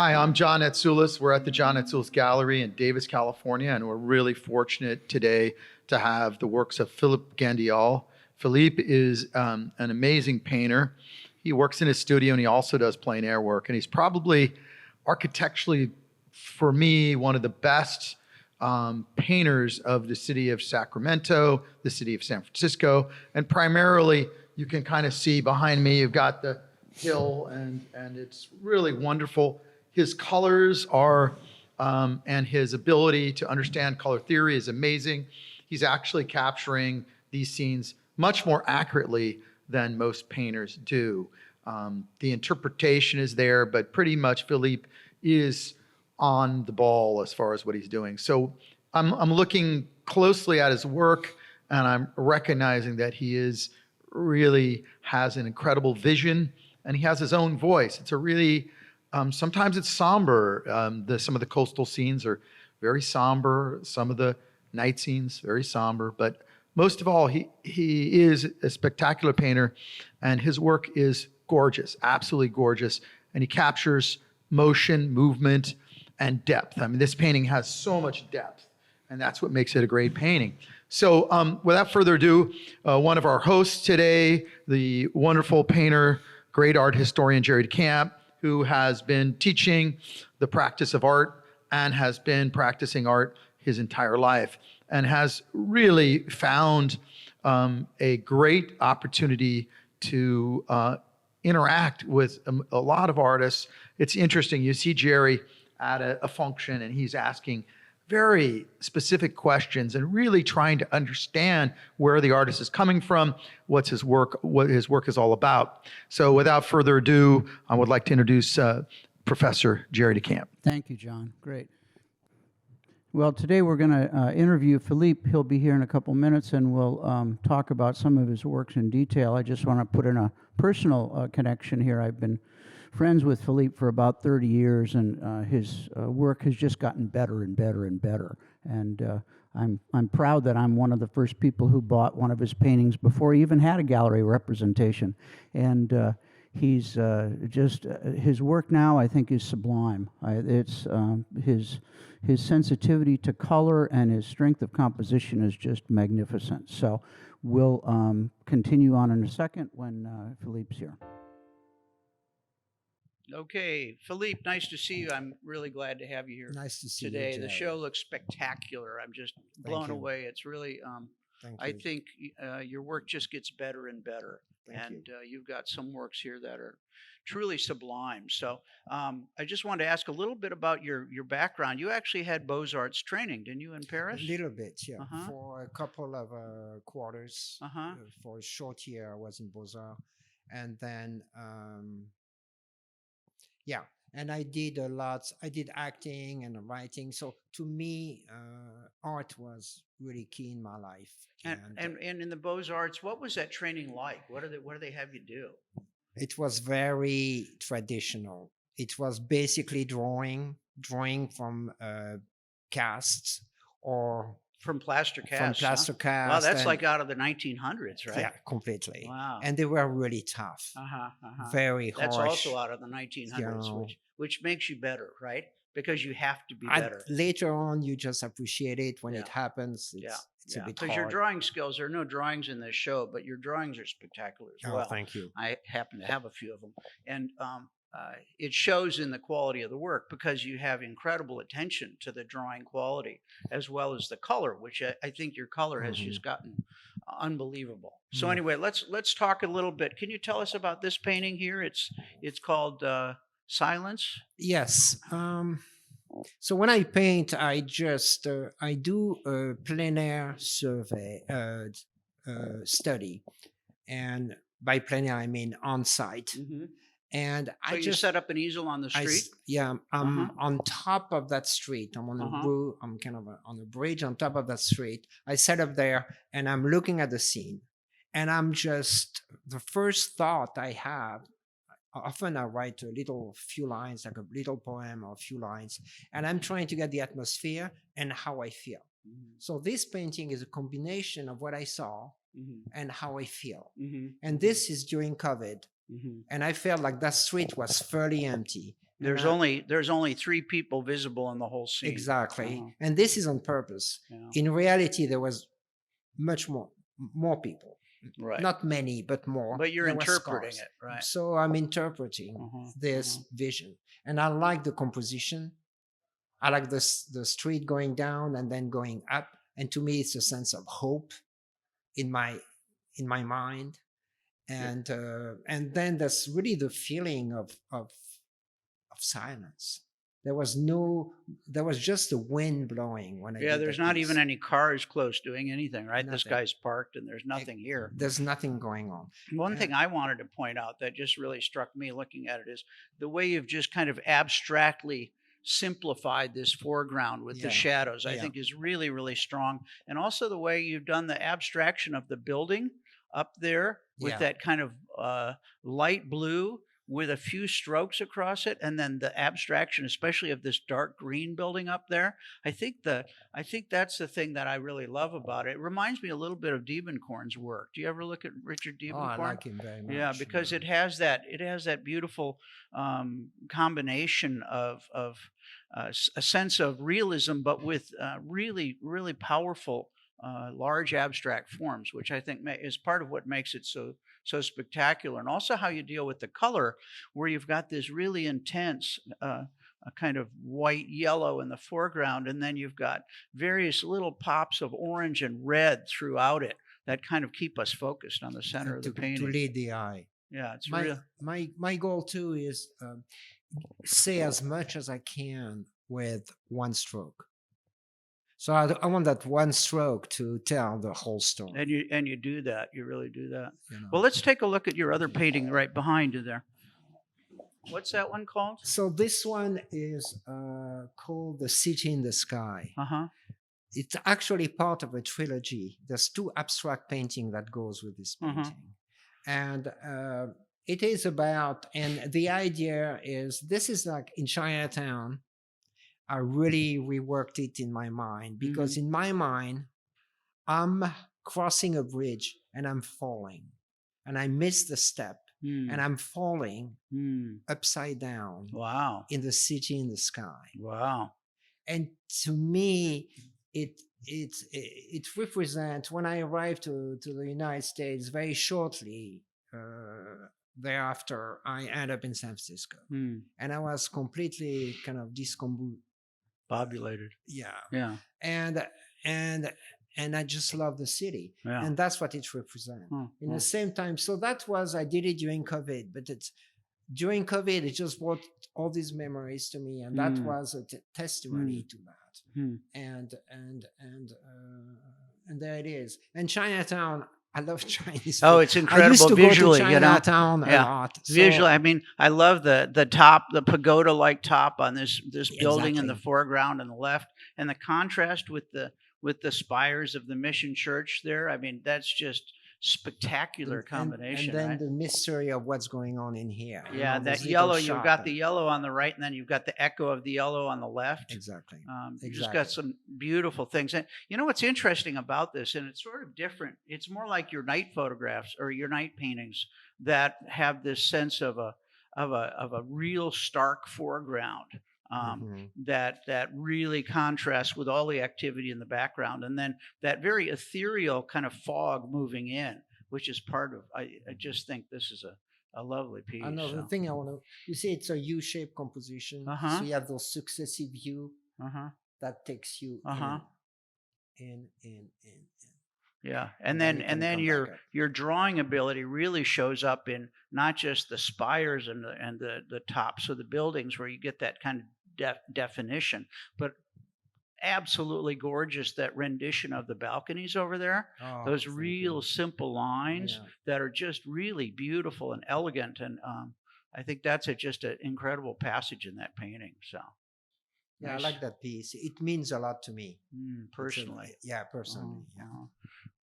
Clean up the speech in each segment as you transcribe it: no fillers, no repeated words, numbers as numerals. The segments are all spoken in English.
Hi, I'm John Atsoulis. We're at the John Atsoulis Gallery in Davis, California, and we're really fortunate today to have the works of Philippe Gandiol. Philippe is an amazing painter. He works in his studio and he also does plein air work, and he's probably architecturally, for me, one of the best painters of the city of Sacramento, the city of San Francisco, and primarily you can kind of see behind me, you've got the hill and it's really wonderful. His colors are, and his ability to understand color theory is amazing. He's actually capturing these scenes much more accurately than most painters do. The interpretation is there, but pretty much Philippe is on the ball as far as what he's doing. So I'm looking closely at his work, and I'm recognizing that he is really has an incredible vision, and he has his own voice. It's a really sometimes it's somber. Some of the coastal scenes are very somber. Some of the night scenes very somber. But most of all, he is a spectacular painter, and his work is gorgeous, absolutely gorgeous. And he captures motion, movement, and depth. I mean, this painting has so much depth, and that's what makes it a great painting. So without further ado, one of our hosts today, the wonderful painter, great art historian, Juried, who has been teaching the practice of art and has been practicing art his entire life and has really found a great opportunity to interact with a lot of artists. It's interesting. You see Jerry at a function and he's asking very specific questions and really trying to understand where the artist is coming from, what his work is all about. So without further ado, I would like to introduce Professor Jerry DeCamp. Thank you, John. Great. Well, today we're going to interview Philippe. He'll be here in a couple minutes, and we'll talk about some of his works in detail. I just want to put in a personal connection here. I've been friends with Philippe for about 30 years, and his work has just gotten better and better and better. And I'm proud that I'm one of the first people who bought one of his paintings before he even had a gallery representation. And he's his work now, I think, is sublime. It's his sensitivity to color and his strength of composition is just magnificent. So we'll continue on in a second when Philippe's here. Okay, Philippe, nice to see you. I'm really glad to have you here. Nice to see today. you, The show looks spectacular. I'm just blown away. It's really, I think your work just gets better and better. You've got some works here that are truly sublime. So I just wanted to ask a little bit about your background. You actually had Beaux-Arts training, didn't you, in Paris? A little bit, yeah. For a couple of quarters. For a short year, I was in Beaux-Arts. And then... yeah, and I did a lot. I did acting and writing. So to me, art was really key in my life. And in the Beaux-Arts, what was that training like? What do they have you do? It was very traditional. It was basically drawing from casts or from plaster casts. From plaster casts. Wow, that's like out of the 1900s, right? Yeah, completely. Wow. And they were really tough. Very harsh. That's also out of the 1900s, which makes you better, right? Because you have to be better. Later on, you just appreciate it when it happens. It's a bit hard. Because your drawing skills, there are no drawings in this show, but your drawings are spectacular as well. Thank you. I happen to have a few of them. And it shows in the quality of the work because you have incredible attention to the drawing quality as well as the color, which I think your color has just gotten unbelievable. So anyway, let's talk a little bit. Can you tell us about this painting here? It's called Silence. Yes. So when I paint, I just I do a plein air survey study, and by plein air I mean on site. And so you set up an easel on the street? I'm on top of that street. I'm on I'm kind of on a bridge on top of that street. I set up there and I'm looking at the scene. And I'm just, the first thought I have, often I write a few lines, like a little poem or a few lines, and I'm trying to get the atmosphere and how I feel. So this painting is a combination of what I saw and how I feel. And this is during COVID. And I felt like that street was fairly empty. There's only 3 people visible in the whole scene. Exactly. Uh-huh. And this is on purpose. Yeah. In reality, there was much more people. Right. Not many, but more. But you're There was interpreting scars. it, right? So I'm interpreting Uh-huh, this vision. And I like the composition. I like the street going down and then going up. And to me, it's a sense of hope in my mind. And then there's really the feeling of silence. There was just the wind blowing when I Yeah, did there's that not piece. even any cars close doing anything, right? This Nothing. guy's parked and there's nothing here. There's nothing going on. One thing I wanted to point out that just really struck me looking at it is the way you've just kind of abstractly simplified this foreground with the Yeah. shadows, I Yeah. think is really, really strong. And also the way you've done the abstraction of the building up there with Yeah. that kind of light blue with a few strokes across it, and then the abstraction, especially of this dark green building up there. I think that's the thing that I really love about it. It reminds me a little bit of Diebenkorn's work. Do you ever look at Richard Oh, Diebenkorn? I like him very much. Yeah, because it has that beautiful combination of a sense of realism, but with really, really powerful large abstract forms, which I think is part of what makes it so spectacular. And also how you deal with the color, where you've got this really intense a kind of white yellow in the foreground, and then you've got various little pops of orange and red throughout it that kind of keep us focused on the center of the painting. To lead the eye. Yeah, it's real. My goal too is say as much as I can with one stroke. So I want that one stroke to tell the whole story. And you do that. You really do that. You know? Well, let's take a look at your other painting right behind you there. What's that one called? So this one is called The City in the Sky. Uh-huh. It's actually part of a trilogy. There's 2 abstract paintings that goes with this painting. And it is about, and the idea is, this is like in Chinatown, I really reworked it in my mind, because in my mind, I'm crossing a bridge and I'm falling, and I miss the step, and I'm falling upside down. Wow. In the city in the sky. Wow. And to me, it represents, when I arrived to the United States very shortly thereafter, I ended up in San Francisco, and I was completely kind of Populated. Yeah. And I just love the city. Yeah. And that's what it represents. In the same time, so I did it during COVID, but during COVID, it just brought all these memories to me, and that was a testimony to that. And there it is. And Chinatown, I love Chinese food. Oh, it's incredible I used to visually, go to Chinatown a lot. So, visually, I mean, I love the top, the pagoda-like top on this building in the foreground on the left, and the contrast with the spires of the Mission Church there. I mean, that's just spectacular combination. And then right? the mystery of what's going on in here. Yeah, that yellow, you've got the yellow on the right, and then you've got the echo of the yellow on the left. Exactly. You just got some beautiful things. And you know what's interesting about this, and it's sort of different, it's more like your night photographs or your night paintings that have this sense of a real stark foreground. That really contrasts with all the activity in the background, and then that very ethereal kind of fog moving in, which is part of. I just think this is a lovely piece. Another thing I want to, you see, it's a U-shaped composition, so you have those successive view that takes you in. Yeah, and then your drawing ability really shows up in not just the spires and the tops of the buildings where you get that kind of definition, but absolutely gorgeous, that rendition of the balconies over there. Those real simple lines that are just really beautiful and elegant, and I think that's just an incredible passage in that painting. So yeah, nice. I like that piece. It means a lot to me personally. Personally.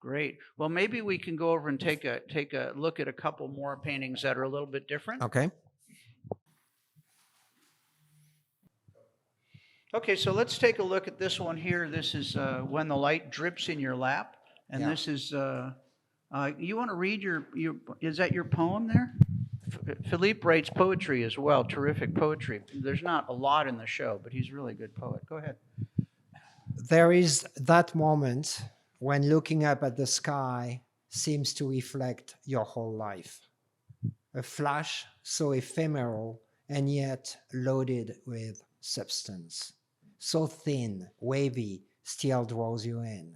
Great. Well, maybe we can go over and take a look at a couple more paintings that are a little bit different. Okay. Okay, so let's take a look at this one here. This is When the Light Drips in Your Lap. And this is, you want to read your, is that your poem there? Philippe writes poetry as well, terrific poetry. There's not a lot in the show, but he's a really good poet. Go ahead. There is that moment when looking up at the sky seems to reflect your whole life. A flash so ephemeral and yet loaded with substance. So thin, wavy, still draws you in.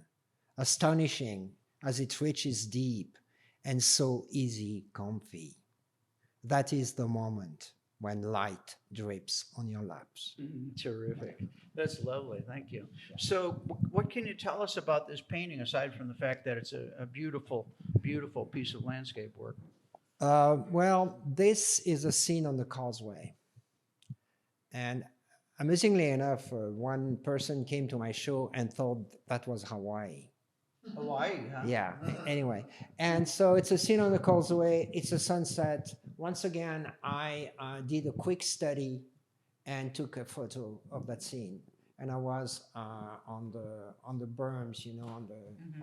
Astonishing as it reaches deep and so easy, comfy. That is the moment when light drips on your laps. Terrific. That's lovely. Thank you. So what can you tell us about this painting aside from the fact that it's a beautiful, beautiful piece of landscape work? Well, this is a scene on the causeway. And amusingly enough, one person came to my show and thought that was Hawaii. Hawaii, huh? Yeah, anyway. And so it's a scene on the causeway. It's a sunset. Once again, I did a quick study and took a photo of that scene. And I was on the berms, you know, on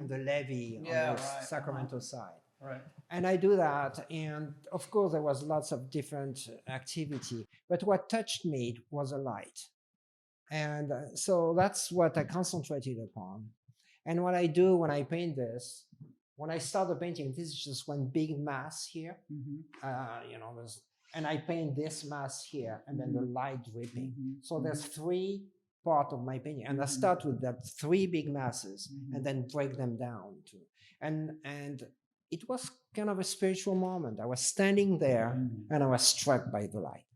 the levee on the Sacramento side. Right. And I do that. And of course, there was lots of different activity. But what touched me was a light. And so that's what I concentrated upon. And what I do when I paint this, when I start the painting, this is just one big mass here. You know, and I paint this mass here and then the light dripping. So there's three parts of my painting. And I start with that three big masses and then break them down too. And it was kind of a spiritual moment. I was standing there and I was struck by the light,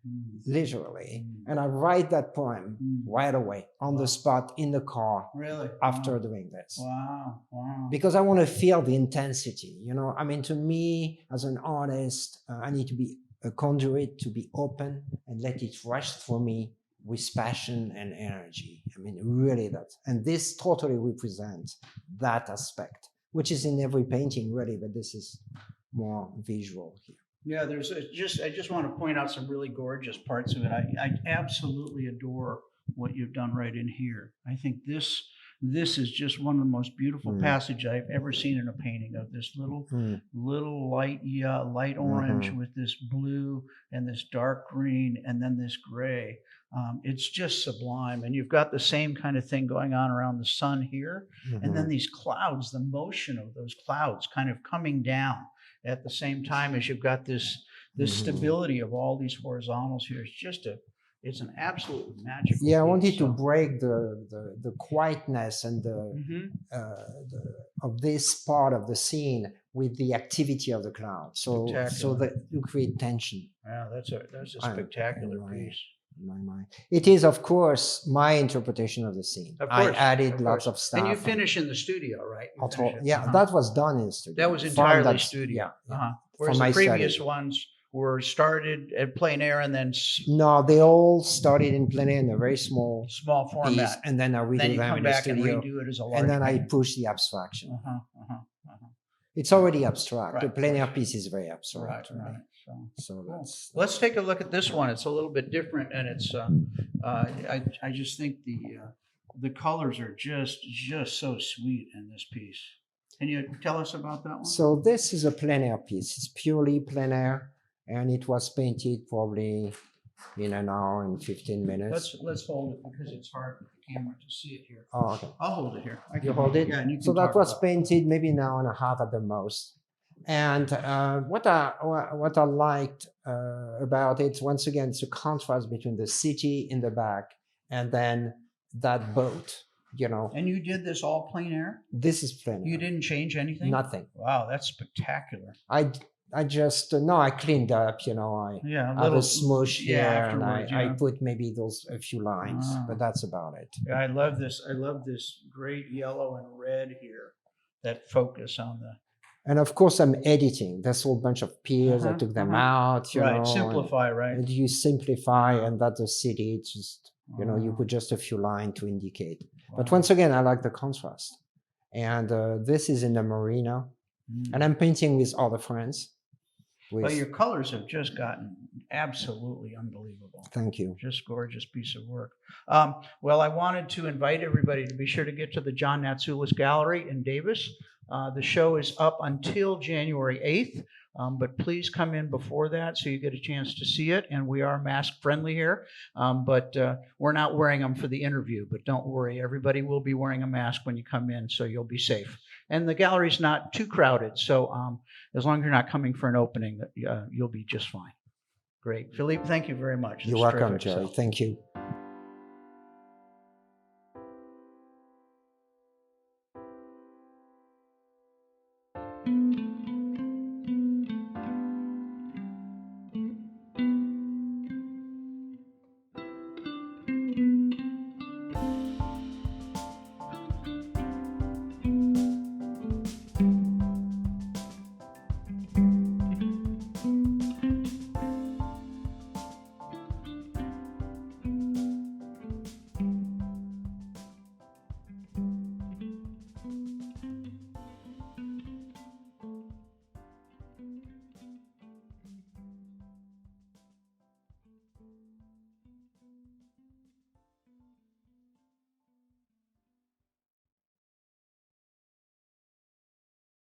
literally. And I write that poem right away on the spot in the car. Really? After doing this. Wow. Because I want to feel the intensity. You know, I mean, to me, as an artist, I need to be a conduit, to be open and let it rush through me with passion and energy. I mean, really and this totally represents that aspect, which is in every painting, really, but this is more visual here. Yeah, I just want to point out some really gorgeous parts of it. I absolutely adore what you've done right in here. I think this is just one of the most beautiful passages I've ever seen in a painting, of this little light orange with this blue and this dark green and then this gray. It's just sublime. And you've got the same kind of thing going on around the sun here. And then these clouds, the motion of those clouds kind of coming down at the same time as you've got this stability of all these horizontals here. It's an absolutely magical piece. I wanted to break the quietness and of this part of the scene with the activity of the cloud. So that you create tension. Yeah, that's a spectacular piece. In my mind, it is, of course, my interpretation of the scene. I added lots of stuff. And you finish in the studio, right? That was done in the studio. That was entirely studio. Whereas the previous ones were started at plein air and then... No, they all started in plein air in a very small format. Piece, and then I redo them in the studio. And redo it as a large and then painting. I push the abstraction. It's already abstract. The plein air piece is very abstract. Right. So let's take a look at this one. It's a little bit different, and it's I just think the colors are just so sweet in this piece. Can you tell us about that one? So this is a plein air piece. It's purely plein air, and it was painted probably in an hour and 15 minutes. Let's hold it because it's hard for the camera to see it here. Oh, okay. I'll hold it here. You hold it? Yeah, and you can so that was about painted maybe an hour and a half at the most. And what I liked about it, once again, it's a contrast between the city in the back and then that boat, you know. And you did this all plein air? This is plein air. You didn't change anything? Nothing. Wow, that's spectacular. I just I cleaned up, you know. I had a smoosh here, and I put maybe a few lines, but that's about it. Yeah, I love this great yellow and red here, that focus on the. And of course, I'm editing. There's a whole bunch of peers. I took them out, you know. Simplify, right? And you simplify, and that's the city. It's just, you know, you put just a few lines to indicate. Wow. But once again, I like the contrast. And this is in the marina. And I'm painting with other friends. Well, your colors have just gotten absolutely unbelievable. Thank you. Just gorgeous piece of work. Well, I wanted to invite everybody to be sure to get to the John Natsoulis Gallery in Davis. The show is up until January 8th. But please come in before that so you get a chance to see it. And we are mask friendly here, but we're not wearing them for the interview. But don't worry, everybody will be wearing a mask when you come in, so you'll be safe. And the gallery's not too crowded, so as long as you're not coming for an opening, you'll be just fine. Great. Philippe, thank you very much. You're welcome, Jerry. Thank you.